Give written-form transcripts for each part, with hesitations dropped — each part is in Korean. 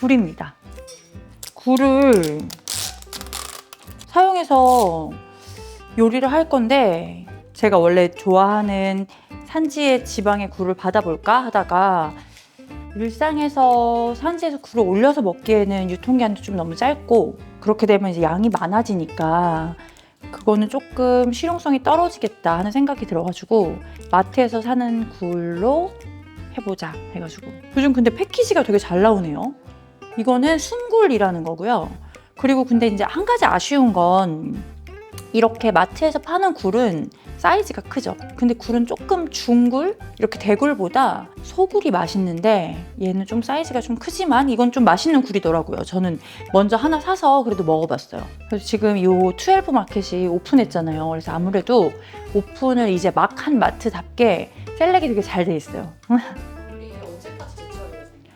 굴입니다. 굴을 사용해서 요리를 할 건데 제가 원래 좋아하는 산지의 지방의 굴을 받아볼까 하다가 일상에서 산지에서 굴을 올려서 먹기에는 유통기한도 좀 너무 짧고 그렇게 되면 이제 양이 많아지니까 그거는 조금 실용성이 떨어지겠다 하는 생각이 들어가지고 마트에서 사는 굴로 해보자 해가지고 요즘 근데 패키지가 되게 잘 나오네요. 이거는 순굴이라는 거고요. 그리고 근데 이제 한 가지 아쉬운 건 이렇게 마트에서 파는 굴은 사이즈가 크죠. 근데 굴은 조금 중굴? 이렇게 대굴보다 소굴이 맛있는데 얘는 좀 사이즈가 좀 크지만 이건 좀 맛있는 굴이더라고요. 저는 먼저 하나 사서 그래도 먹어봤어요. 그래서 지금 요 12 마켓이 오픈했잖아요. 그래서 아무래도 오픈을 이제 막 한 마트답게 셀렉이 되게 잘 돼 있어요.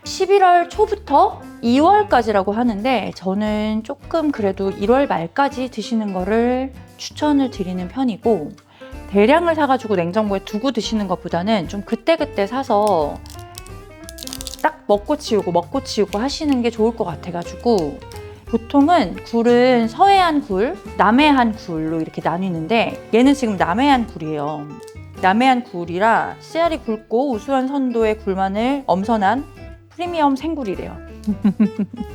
11월 초부터 2월까지라고 하는데 저는 조금 그래도 1월 말까지 드시는 거를 추천을 드리는 편이고 대량을 사가지고 냉장고에 두고 드시는 것보다는 좀 그때그때 사서 딱 먹고 치우고 하시는 게 좋을 것 같아가지고 보통은 굴은 서해안 굴, 남해안 굴로 이렇게 나뉘는데 얘는 지금 남해안 굴이에요. 남해안 굴이라 씨알이 굵고 우수한 선도의 굴만을 엄선한 프리미엄 생굴이래요.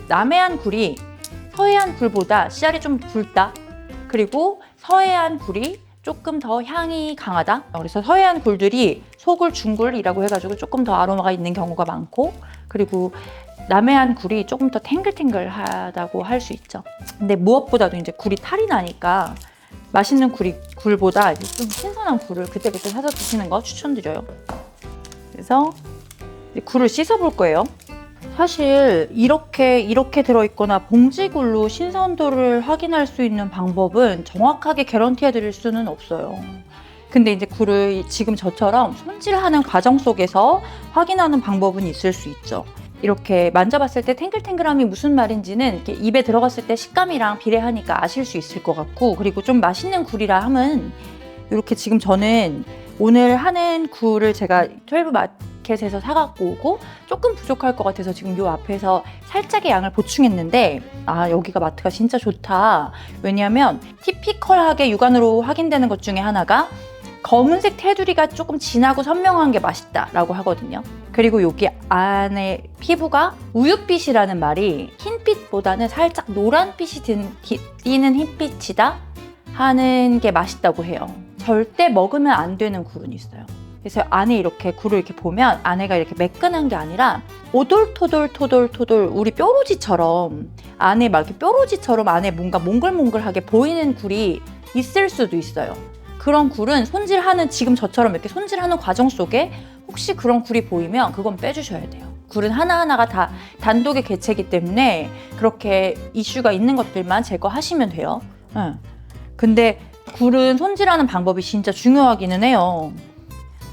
남해안 굴이 서해안 굴보다 씨알이 좀 굵다. 그리고 서해안 굴이 조금 더 향이 강하다. 그래서 서해안 굴들이 소굴, 중굴이라고 해가지고 조금 더 아로마가 있는 경우가 많고 그리고 남해안 굴이 조금 더 탱글탱글하다고 할 수 있죠. 근데 무엇보다도 이제 굴이 탈이 나니까 맛있는 굴보다 좀 신선한 굴을 그때그때 사서 드시는 거 추천드려요. 그래서 굴을 씻어볼 거예요. 사실 이렇게 들어있거나 봉지굴로 신선도를 확인할 수 있는 방법은 정확하게 개런티해 드릴 수는 없어요. 근데 이제 굴을 지금 저처럼 손질하는 과정 속에서 확인하는 방법은 있을 수 있죠. 이렇게 만져봤을 때 탱글탱글함이 무슨 말인지는 이렇게 입에 들어갔을 때 식감이랑 비례하니까 아실 수 있을 것 같고 그리고 좀 맛있는 굴이라 함은 이렇게 지금 저는 오늘 하는 굴을 제가 12 마켓에서 사갖고 오고 조금 부족할 것 같아서 지금 요 앞에서 살짝의 양을 보충했는데 아 여기가 마트가 진짜 좋다. 왜냐하면 티피컬하게 육안으로 확인되는 것 중에 하나가 검은색 테두리가 조금 진하고 선명한 게 맛있다라고 하거든요. 그리고 여기 안에 피부가 우윳빛이라는 말이 흰빛보다는 살짝 노란빛이 띄는 흰빛이다 하는 게 맛있다고 해요. 절대 먹으면 안 되는 굴은 있어요. 그래서 안에 이렇게 굴을 이렇게 보면 안에가 이렇게 매끈한 게 아니라 오돌토돌 우리 뾰루지처럼 안에 막 이렇게 뾰루지처럼 안에 뭔가 몽글몽글하게 보이는 굴이 있을 수도 있어요. 그런 굴은 손질하는 지금 저처럼 이렇게 손질하는 과정 속에 혹시 그런 굴이 보이면 그건 빼주셔야 돼요. 굴은 하나하나가 다 단독의 개체이기 때문에 그렇게 이슈가 있는 것들만 제거하시면 돼요. 근데 굴은 손질하는 방법이 진짜 중요하기는 해요.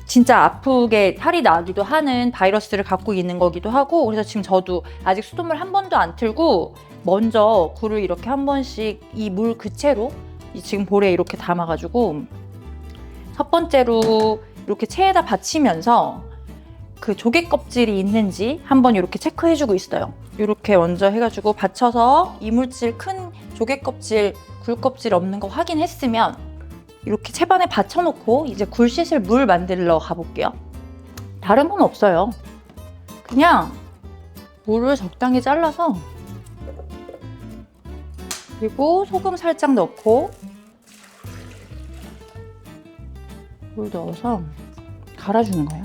진짜 아프게 탈이 나기도 하는 바이러스를 갖고 있는 거기도 하고 그래서 지금 저도 아직 수돗물 한 번도 안 틀고 먼저 굴을 이렇게 한 번씩 이 물 그채로 지금 볼에 이렇게 담아가지고 첫 번째로 이렇게 체에다 받치면서 그 조개 껍질이 있는지 한번 이렇게 체크해주고 있어요. 이렇게 먼저 해가지고 받쳐서 이물질 큰 조개 껍질, 굴 껍질 없는 거 확인했으면 이렇게 채반에 받쳐놓고 이제 굴 씻을 물 만들러 가볼게요. 다른 건 없어요. 그냥 물을 적당히 잘라서 그리고 소금 살짝 넣고 물 넣어서 갈아주는 거예요.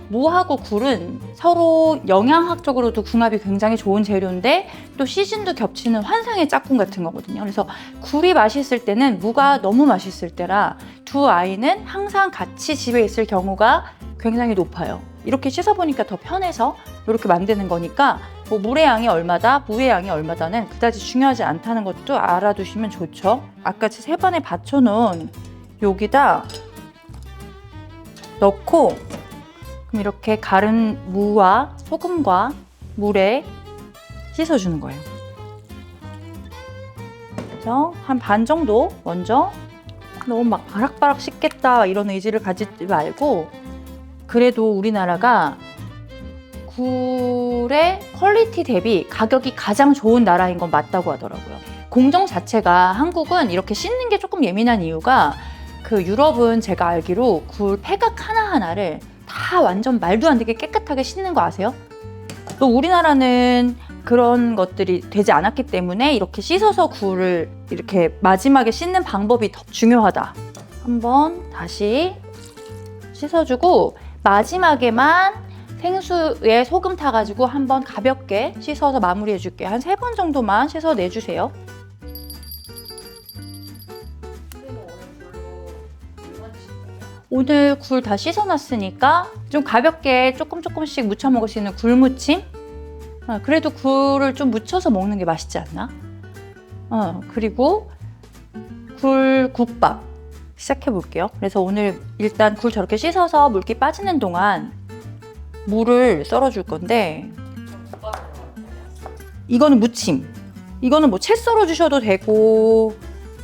무하고 굴은 서로 영양학적으로도 궁합이 굉장히 좋은 재료인데 또 시즌도 겹치는 환상의 짝꿍 같은 거거든요. 그래서 굴이 맛있을 때는 무가 너무 맛있을 때라 두 아이는 항상 같이 집에 있을 경우가 굉장히 높아요. 이렇게 씻어보니까 더 편해서 이렇게 만드는 거니까 뭐 물의 양이 얼마다, 무의 양이 얼마다는 그다지 중요하지 않다는 것도 알아두시면 좋죠. 아까 채반에 받쳐놓은 여기다 넣고 그럼 이렇게 갈은 무와 소금과 물에 씻어주는 거예요. 그래서 한 반 정도 먼저 너무 막 바락바락 씻겠다 이런 의지를 가지지 말고 그래도 우리나라가 굴의 퀄리티 대비 가격이 가장 좋은 나라인 건 맞다고 하더라고요. 공정 자체가 한국은 이렇게 씻는 게 조금 예민한 이유가 그 유럽은 제가 알기로 굴 폐각 하나하나를 다 완전 말도 안 되게 깨끗하게 씻는 거 아세요? 또 우리나라는 그런 것들이 되지 않았기 때문에 이렇게 씻어서 굴을 이렇게 마지막에 씻는 방법이 더 중요하다. 한번 다시 씻어주고 마지막에만 생수에 소금 타가지고 한번 가볍게 씻어서 마무리해 줄게요. 한 3번 정도만 씻어내주세요. 오늘 굴 다 씻어놨으니까 좀 가볍게 조금씩 무쳐 먹을 수 있는 굴무침? 그래도 굴을 좀 무쳐서 먹는 게 맛있지 않나? 그리고 굴국밥 시작해 볼게요. 그래서 오늘 일단 굴 저렇게 씻어서 물기 빠지는 동안 물을 썰어줄 건데 이거는 무침. 이거는 뭐 채 썰어주셔도 되고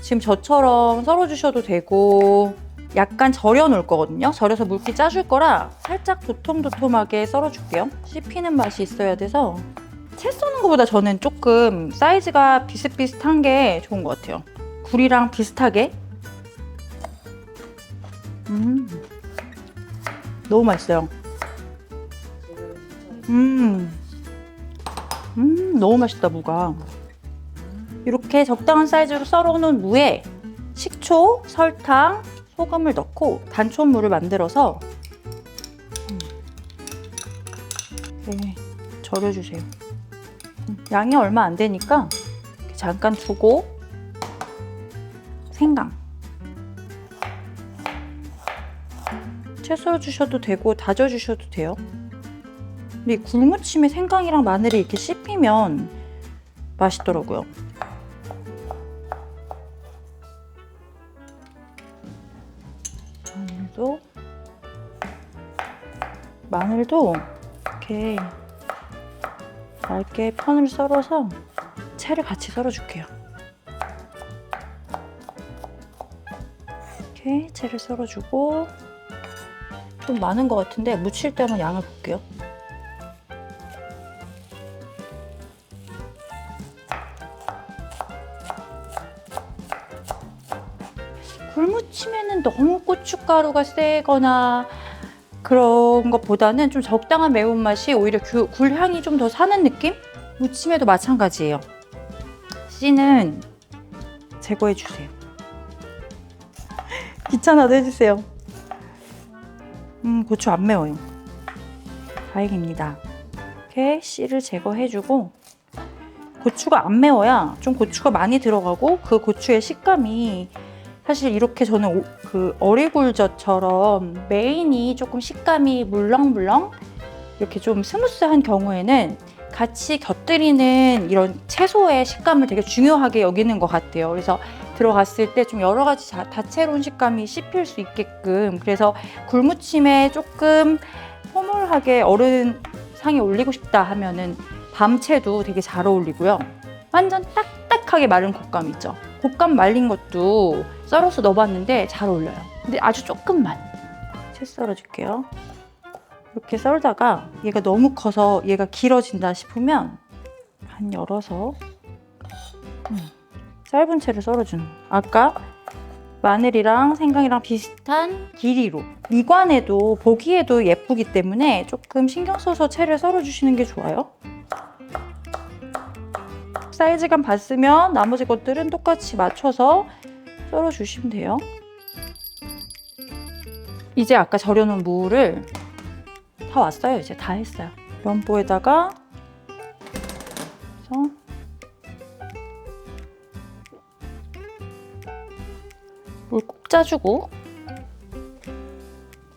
지금 저처럼 썰어주셔도 되고 약간 절여 놓을 거거든요. 절여서 물기 짜줄 거라 살짝 도톰도톰하게 썰어줄게요. 씹히는 맛이 있어야 돼서 채 써는 것보다 저는 조금 사이즈가 비슷비슷한 게 좋은 것 같아요. 굴이랑 비슷하게. 너무 맛있어요. 너무 맛있다, 무가. 이렇게 적당한 사이즈로 썰어놓은 무에 식초, 설탕, 소금을 넣고 단촛물을 만들어서 이렇게 절여주세요. 양이 얼마 안 되니까 이렇게 잠깐 두고 생강 채 썰어주셔도 되고 다져주셔도 돼요. 근데 굴무침에 생강이랑 마늘이 이렇게 씹히면 맛있더라고요. 마늘도 이렇게 얇게 편을 썰어서 채를 같이 썰어줄게요. 이렇게 채를 썰어주고 좀 많은 것 같은데 무칠 때 한번 양을 볼게요. 굴무침에는 너무 고춧가루가 세거나 그런 것보다는 좀 적당한 매운맛이 오히려 굴향이 좀 더 사는 느낌? 무침에도 마찬가지예요. 씨는 제거해주세요. 귀찮아도 해주세요. 고추 안 매워요. 다행입니다. 이렇게 씨를 제거해주고 고추가 안 매워야 좀 고추가 많이 들어가고 그 고추의 식감이 사실 이렇게 저는 그 어리굴젓처럼 메인이 조금 식감이 물렁물렁 이렇게 좀 스무스한 경우에는 같이 곁들이는 이런 채소의 식감을 되게 중요하게 여기는 것 같아요. 그래서 들어갔을 때 좀 여러 가지 다채로운 식감이 씹힐 수 있게끔 그래서 굴무침에 조금 포멀하게 어른상에 올리고 싶다 하면은 밤채도 되게 잘 어울리고요. 완전 딱딱하게 마른 곶감 있죠. 곶감 말린 것도 썰어서 넣어봤는데 잘 어울려요. 근데 아주 조금만 채 썰어줄게요. 이렇게 썰다가 얘가 너무 커서 얘가 길어진다 싶으면 반 열어서 짧은 채를 썰어주는 아까 마늘이랑 생강이랑 비슷한 길이로 미관에도 보기에도 예쁘기 때문에 조금 신경 써서 채를 썰어주시는 게 좋아요. 사이즈감 봤으면 나머지 것들은 똑같이 맞춰서 썰어주시면 돼요. 이제 아까 절여놓은 무를 다 왔어요. 이제 다 했어요. 면보에다가 그래서 물 꼭 짜주고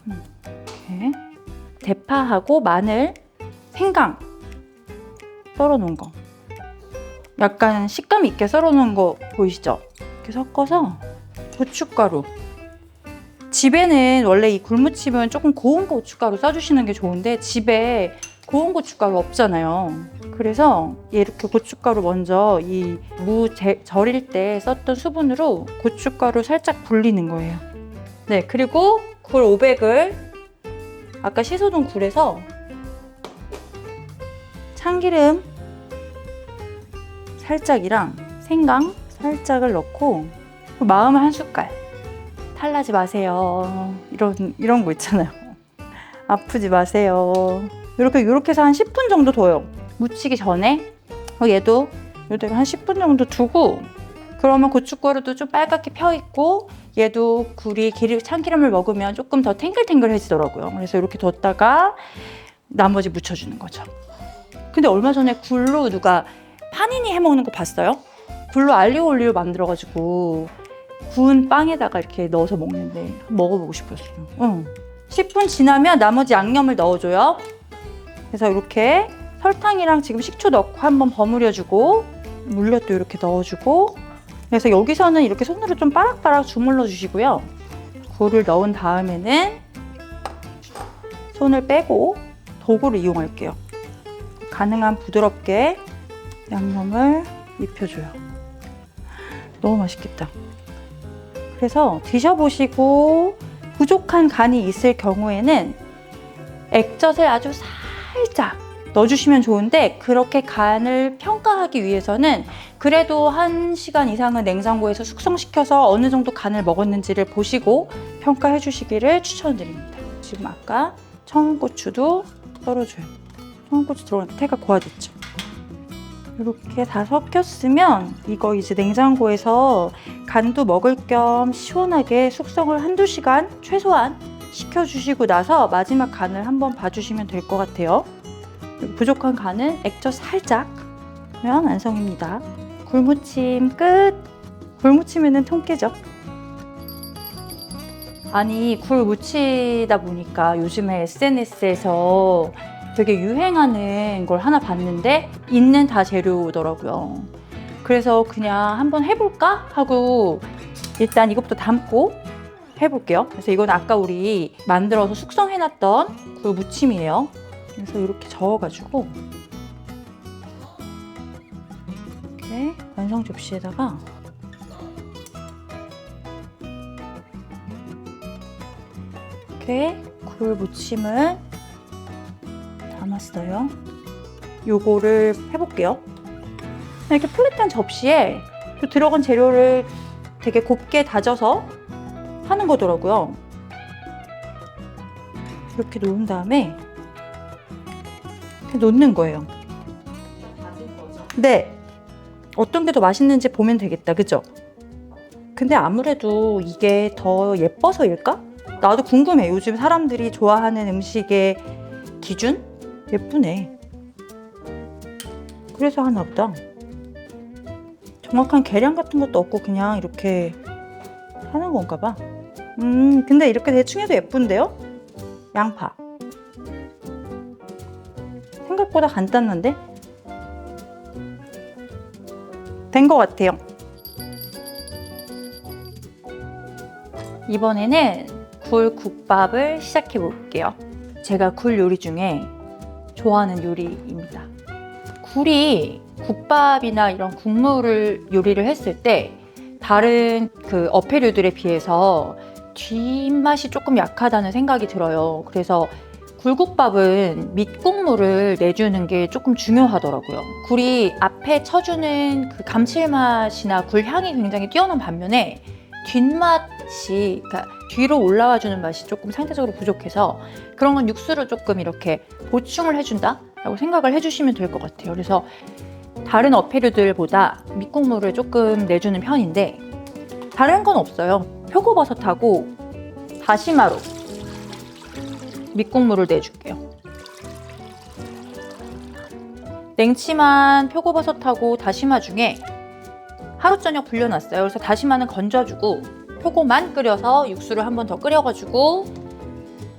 이렇게 대파하고 마늘, 생강 썰어놓은 거 약간 식감 있게 썰어놓은 거 보이시죠? 이렇게 섞어서 고춧가루 집에는 원래 이 굴무침은 조금 고운 고춧가루 써주시는 게 좋은데 집에 고운 고춧가루 없잖아요. 그래서 이렇게 고춧가루 먼저 이 무 절일 때 썼던 수분으로 고춧가루 살짝 불리는 거예요. 네, 그리고 굴 500을 아까 씻어둔 굴에서 참기름 살짝이랑 생강 살짝을 넣고 마음을 한 숟갈. 탈나지 마세요. 이런 거 있잖아요. 아프지 마세요. 이렇게 해서 한 10분 정도 둬요. 무치기 전에 얘도 이대로 한 10분 정도 두고, 그러면 고춧가루도 좀 빨갛게 펴 있고 얘도 굴이 참기름을 먹으면 조금 더 탱글탱글해지더라고요. 그래서 이렇게 뒀다가 나머지 묻혀주는 거죠. 근데 얼마 전에 굴로 누가 파니니 해먹는 거 봤어요? 굴로 알리오 올리오 만들어가지고 구운 빵에다가 이렇게 넣어서 먹는데 먹어보고 싶었어요. 10분 지나면 나머지 양념을 넣어줘요. 그래서 이렇게 설탕이랑 지금 식초 넣고 한번 버무려주고, 물엿도 이렇게 넣어주고, 그래서 여기서는 이렇게 손으로 좀 빠락빠락 주물러 주시고요. 굴을 넣은 다음에는 손을 빼고 도구를 이용할게요. 가능한 부드럽게 양념을 입혀줘요. 너무 맛있겠다. 그래서 드셔보시고 부족한 간이 있을 경우에는 액젓을 아주 살짝 넣어주시면 좋은데, 그렇게 간을 평가하기 위해서는 그래도 1시간 이상은 냉장고에서 숙성시켜서 어느 정도 간을 먹었는지를 보시고 평가해 주시기를 추천드립니다. 지금 아까 청양고추도 썰어줘요. 청양고추 들어가니까 태가 고와졌죠. 이렇게 다 섞였으면 이거 이제 냉장고에서 간도 먹을 겸 시원하게 숙성을 1~2시간 최소한 식혀주시고 나서 마지막 간을 한번 봐주시면 될 것 같아요. 부족한 간은 액젓 살짝 하면 완성입니다. 굴무침 끝! 굴무침에는 통깨죠. 아니, 굴 무치다 보니까 요즘에 SNS에서 되게 유행하는 걸 하나 봤는데 있는 다 재료더라고요. 그래서 그냥 한번 해볼까 하고 일단 이것부터 담고 해볼게요. 그래서 이건 아까 우리 만들어서 숙성해놨던 굴 무침이에요. 그래서 이렇게 저어가지고 이렇게 완성 접시에다가 이렇게 굴 무침을 담았어요. 요거를 해볼게요. 이렇게 플랫한 접시에 들어간 재료를 되게 곱게 다져서 하는 거더라고요. 이렇게 놓은 다음에 이렇게 놓는 거예요. 네. 어떤 게 더 맛있는지 보면 되겠다. 그죠? 근데 아무래도 이게 더 예뻐서일까? 나도 궁금해. 요즘 사람들이 좋아하는 음식의 기준? 예쁘네. 그래서 하나 보다. 정확한 계량 같은 것도 없고 그냥 이렇게 하는 건가 봐. 근데 이렇게 대충 해도 예쁜데요? 양파. 생각보다 간단한데? 된 것 같아요. 이번에는 굴국밥을 시작해 볼게요. 제가 굴 요리 중에 좋아하는 요리입니다. 굴이 국밥이나 이런 국물을 요리를 했을 때 다른 그 어패류들에 비해서 뒷맛이 조금 약하다는 생각이 들어요. 그래서 굴국밥은 밑국물을 내주는 게 조금 중요하더라고요. 굴이 앞에 쳐주는 그 감칠맛이나 굴 향이 굉장히 뛰어난 반면에 뒷맛이, 그러니까 뒤로 올라와주는 맛이 조금 상대적으로 부족해서 그런 건 육수로 조금 이렇게 보충을 해준다 라고 생각을 해주시면 될 것 같아요. 그래서 다른 어패류들보다 밑국물을 조금 내주는 편인데 다른 건 없어요. 표고버섯하고 다시마로 밑국물을 내줄게요. 냉침한 표고버섯하고 다시마 중에 하루 저녁 불려놨어요. 그래서 다시마는 건져주고 표고만 끓여서 육수를 한 번 더 끓여가지고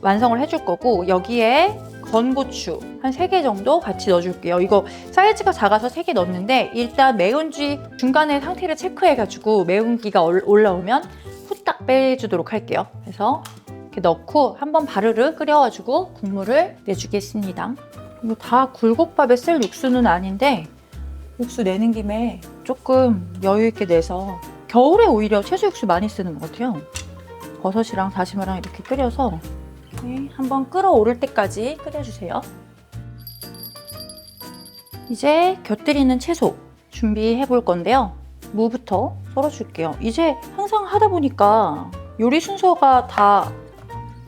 완성을 해줄 거고, 여기에 건고추 한 3개 정도 같이 넣어줄게요. 이거 사이즈가 작아서 3개 넣었는데 일단 매운지 중간에 상태를 체크해가지고 매운기가 올라오면 후딱 빼주도록 할게요. 그래서 이렇게 넣고 한번 바르르 끓여가지고 국물을 내주겠습니다. 이거 다 굴국밥에 쓸 육수는 아닌데 육수 내는 김에 조금 여유 있게 내서, 겨울에 오히려 채소 육수 많이 쓰는 것 같아요. 버섯이랑 다시마랑 이렇게 끓여서 네, 한번 끓어오를 때까지 끓여주세요. 이제 곁들이는 채소 준비해 볼 건데요. 무부터 썰어줄게요. 이제 항상 하다 보니까 요리 순서가 다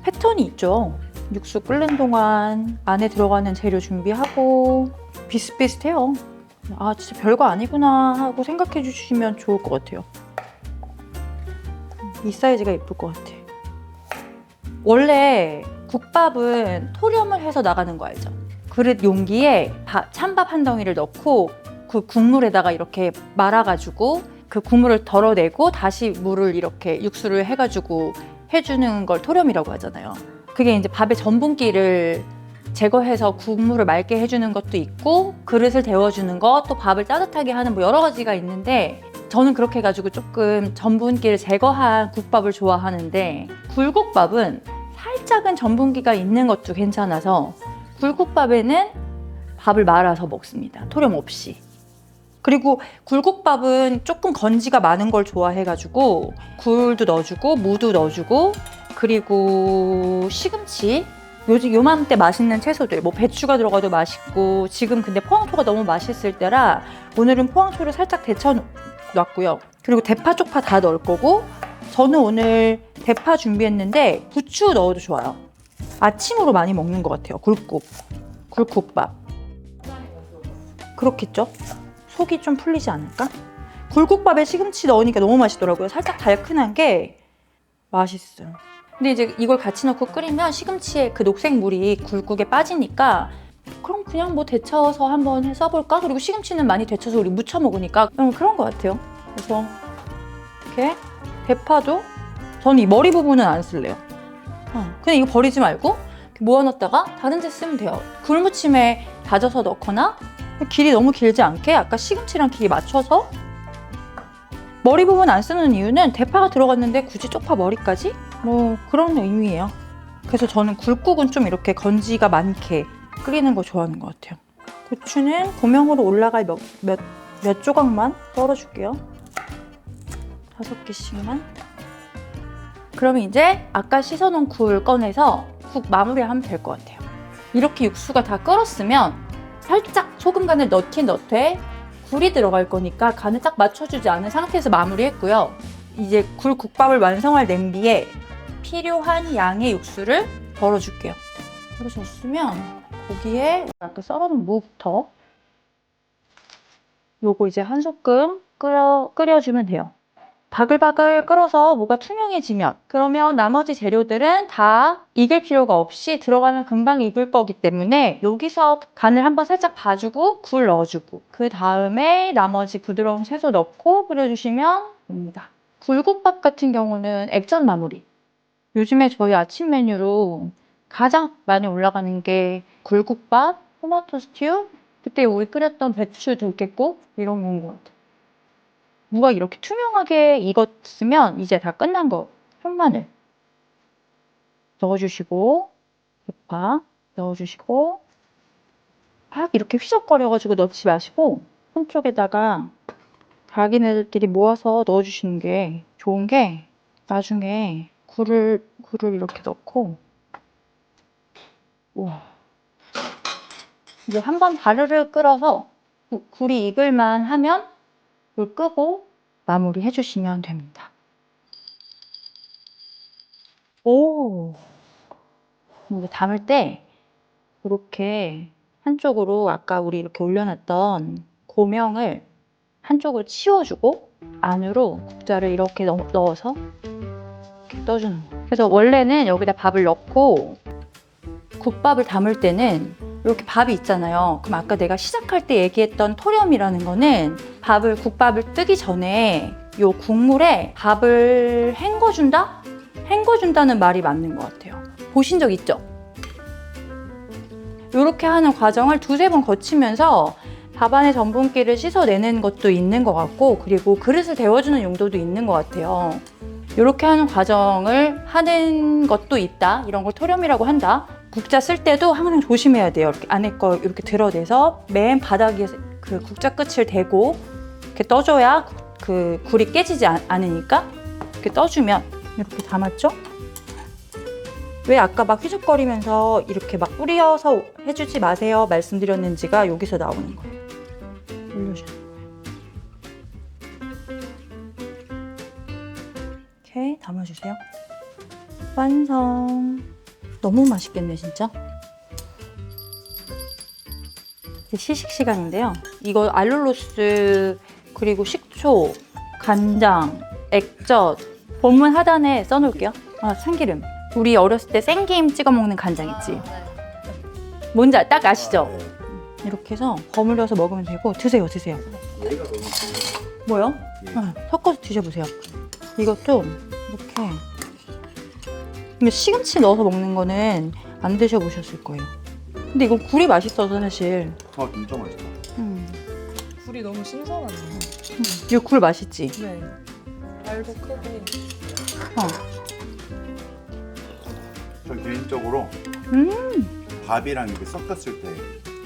패턴이 있죠. 육수 끓는 동안 안에 들어가는 재료 준비하고 비슷비슷해요. 아, 진짜 별거 아니구나 하고 생각해 주시면 좋을 것 같아요. 이 사이즈가 예쁠 것 같아. 원래 국밥은 토렴을 해서 나가는 거 알죠? 그릇 용기에 찬밥 한 덩이를 넣고 그 국물에다가 이렇게 말아가지고 그 국물을 덜어내고 다시 물을 이렇게 육수를 해가지고 해주는 걸 토렴이라고 하잖아요. 그게 이제 밥의 전분기를 제거해서 국물을 맑게 해주는 것도 있고 그릇을 데워주는 것, 또 밥을 따뜻하게 하는 뭐 여러 가지가 있는데 저는 그렇게 해가지고 조금 전분기를 제거한 국밥을 좋아하는데 굴국밥은 살짝은 전분기가 있는 것도 괜찮아서 굴국밥에는 밥을 말아서 먹습니다. 토렴 없이. 그리고 굴국밥은 조금 건지가 많은 걸 좋아해가지고 굴도 넣어주고 무도 넣어주고 그리고 시금치 요맘때 맛있는 채소들 뭐 배추가 들어가도 맛있고 지금 근데 포항초가 너무 맛있을 때라 오늘은 포항초를 살짝 데쳐놨고요. 그리고 대파 쪽파 다 넣을 거고 저는 오늘 대파 준비했는데 부추 넣어도 좋아요. 아침으로 많이 먹는 것 같아요. 굴국밥. 그렇겠죠? 속이 좀 풀리지 않을까? 굴국밥에 시금치 넣으니까 너무 맛있더라고요. 살짝 달큰한 게 맛있어요. 근데 이제 이걸 같이 넣고 끓이면 시금치의 그 녹색 물이 굴국에 빠지니까 그럼 그냥 뭐 데쳐서 한번 써볼까? 그리고 시금치는 많이 데쳐서 우리 무쳐 먹으니까 그런 것 같아요. 그래서 이렇게 대파도 저는 이 머리 부분은 안 쓸래요. 그냥 이거 버리지 말고 모아놨다가 다른 데 쓰면 돼요. 굴무침에 다져서 넣거나 길이 너무 길지 않게 아까 시금치랑 길이 맞춰서 머리 부분 안 쓰는 이유는 대파가 들어갔는데 굳이 쪽파 머리까지? 뭐 그런 의미예요. 그래서 저는 굴국은 좀 이렇게 건지가 많게 끓이는 거 좋아하는 것 같아요. 고추는 고명으로 올라갈 몇 조각만 썰어줄게요. 5개씩만. 그러면 이제 아까 씻어놓은 굴 꺼내서 국 마무리하면 될 것 같아요. 이렇게 육수가 다 끓었으면 살짝 소금 간을 넣긴 넣되 굴이 들어갈 거니까 간을 딱 맞춰주지 않은 상태에서 마무리했고요. 이제 굴국밥을 완성할 냄비에 필요한 양의 육수를 덜어줄게요. 덜어줬으면 거기에 아까 썰어놓은 무부터 요거 이제 한 소끔 끓여주면 돼요. 바글바글 끓어서 무가 투명해지면 그러면 나머지 재료들은 다 익을 필요가 없이 들어가면 금방 익을 거기 때문에 여기서 간을 한번 살짝 봐주고 굴 넣어주고 그 다음에 나머지 부드러운 채소 넣고 끓여주시면 됩니다. 굴국밥 같은 경우는 액젓 마무리. 요즘에 저희 아침 메뉴로 가장 많이 올라가는 게 굴국밥, 토마토 스튜, 그때 우리 끓였던 배추 들깨국 이런 건 것 같아요. 무가 이렇게 투명하게 익었으면 이제 다 끝난 거. 현마늘 넣어주시고 대파 넣어주시고 막 이렇게 휘적거려가지고 넣지 마시고 손 쪽에다가 자기네들끼리 모아서 넣어주시는 게 좋은 게 나중에 굴을 이렇게 넣고 우와. 이제 한번 바르르 끓어서 굴이 익을만 하면 불 끄고 마무리 해주시면 됩니다. 오! 이거 담을 때 이렇게 한쪽으로 아까 우리 이렇게 올려놨던 고명을 한쪽을 치워주고 안으로 국자를 이렇게 넣어서 이렇게 떠주는 거예요. 그래서 원래는 여기다 밥을 넣고 국밥을 담을 때는 이렇게 밥이 있잖아요. 그럼 아까 내가 시작할 때 얘기했던 토렴이라는 거는 국밥을 뜨기 전에 이 국물에 밥을 헹궈준다? 헹궈준다는 말이 맞는 것 같아요. 보신 적 있죠? 이렇게 하는 과정을 2-3번 거치면서 밥 안에 전분기를 씻어내는 것도 있는 것 같고 그리고 그릇을 데워주는 용도도 있는 것 같아요. 이렇게 하는 과정을 하는 것도 있다. 이런 걸 토렴이라고 한다. 국자 쓸 때도 항상 조심해야 돼요. 이렇게 안에 거 이렇게 드러내서 맨 바닥에 그 국자 끝을 대고 이렇게 떠줘야 그 굴이 깨지지 않으니까 이렇게 떠주면 이렇게 담았죠? 왜 아까 막 휘적거리면서 이렇게 막 뿌려서 해주지 마세요 말씀드렸는지가 여기서 나오는 거예요. 올려주세요. 이렇게 담아주세요. 완성. 너무 맛있겠네 진짜. 이제 시식 시간인데요. 이거 알룰로스 그리고 식초, 간장, 액젓 본문 하단에 써놓을게요. 아, 참기름. 우리 어렸을 때 생김 찍어 먹는 간장 있지? 뭔지 딱 아시죠? 이렇게 해서 버무려서 먹으면 되고 드세요, 드세요. 얘가 너무 뭐요? 예. 섞어서 드셔보세요. 이것도 이렇게. 근데 시금치 넣어서 먹는 거는 안 드셔보셨을 거예요. 근데 이거 굴이 맛있어서 사실. 진짜 맛있다. 굴이 너무 신선하네요. 이거 굴 맛있지? 네. 알도 크고. 저 개인적으로 음. 밥이랑 이렇게 섞였을 때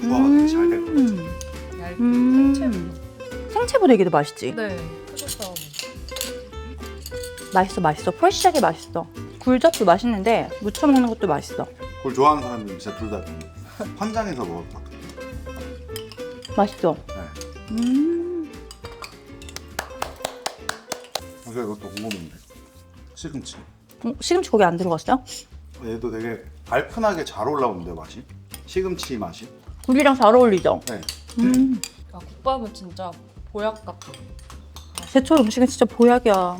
조화가 되게 잘 될 것 같아요. 얇은 생채. 생채보다 이게 더 맛있지? 네. 크셨다. 맛있어, 맛있어. 프레시하게 맛있어. 굴젓도 맛있는데 무쳐 먹는 것도 맛있어. 그걸 좋아하는 사람들은 진짜 둘 다 현장에서 먹었다. 맛있어. 네. 그래서 이것도 궁금한데 시금치. 시금치 거기 안 들어갔어요? 얘도 되게 달큰하게 잘 올라오는데 맛이. 시금치 맛이. 굴이랑 잘 어울리죠? 네. 아, 국밥은 진짜 보약 같아. 제철 음식은 진짜 보약이야.